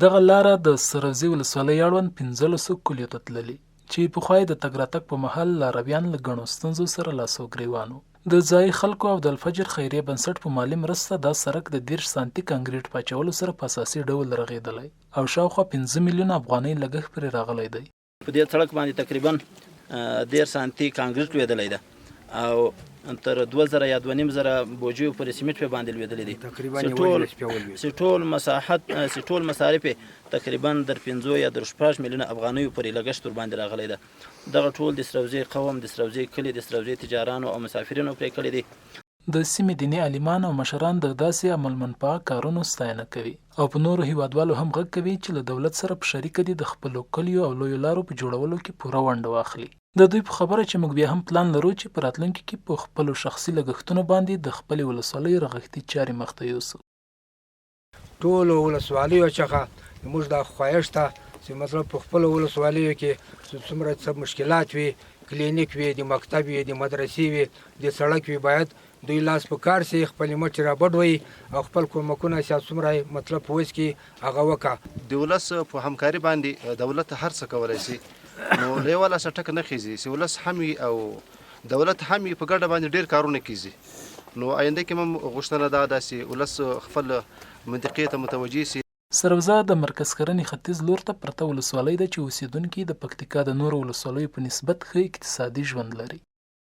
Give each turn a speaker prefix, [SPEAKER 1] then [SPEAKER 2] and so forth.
[SPEAKER 1] دغه لاره د سروزي ولسوالۍ اړوند 15 کلیو ته تللې چې پخوا یې د تګ راتګ په مهال لارویان له ګڼو ستونزو سره لاس و ګریوان وو. د ځایي خلکو او د الفجر خیریه بنسټ په مالي مرسته دا سړک د 10 سانتي کانکریټ په اچولو سره په اساسي ډول رغېدلی او شاوخوا 15 میلیونه افغانۍ لګښت پرې راغلی دی.
[SPEAKER 2] په دې سړک باندې تقریبا 10 سانتي کانکریټ لوېدلی ده او تر 2000 یا 2500 بوجیو پورې سیمنټ په باندې لوېدلی دي. ټول مساحت ټول مصارف تقریبا در 15 یا در 16 میلیونه افغانیو پورې لګښت ور باندې راغلی ده. دغه ټول د سروزي قوم، د سروزي کلي، د سروزي تجارانو او مسافرینو پرې کړی دي.
[SPEAKER 1] د سیمې دیني عالمان او مشران د داسې عملمنپاه کارونو ستاینه کوي او په نورو هیوادوالو هم غږ کوي چې له دولت سره په شریکه دي د خپلو کلیو او لویو لارو په جوړولو کې پوره ونډه واخلي. د دوی په خبره چې موږ بیا هم پلان لرو چې په راتلونکي کې په خپلو شخصي لګښتونو باندې د خپلې ولسوالۍ رغښتي چارې مخته یوسو.
[SPEAKER 3] ټولو ولسوالیو څخه موږ دا خواهش ته چې مطلب په خپلو ولسوالیو کې څومره څه مشکلات وي، کلینیک وي، د مکتب وي، د مدرسې وي، د سړک وي، باید دوی لاس په کار سي، خپل مټ را بډوي او خپل کومکونه چې څومره مطلب په وس کې هغه وکړه.
[SPEAKER 4] د ولس په همکاري باندې دولت هر څه کولی شي، نو له یوه لاسه ټکه نه خیږي چې ولس هم وي او دولت هم وي، په ګډه باندې ډېر کارونه کیږي. نو آینده کې هم غوښتنه دا ده چې ولس خپل منطقې ته متوجه سي.
[SPEAKER 1] سروزه د مرکز کرنې ختیځ لور ته پرته ولسوالۍ ده چې اوسیدونکي د پکتیکا د نورو ولسوالیو په نسبت ښه اقتصادي ژوند لري.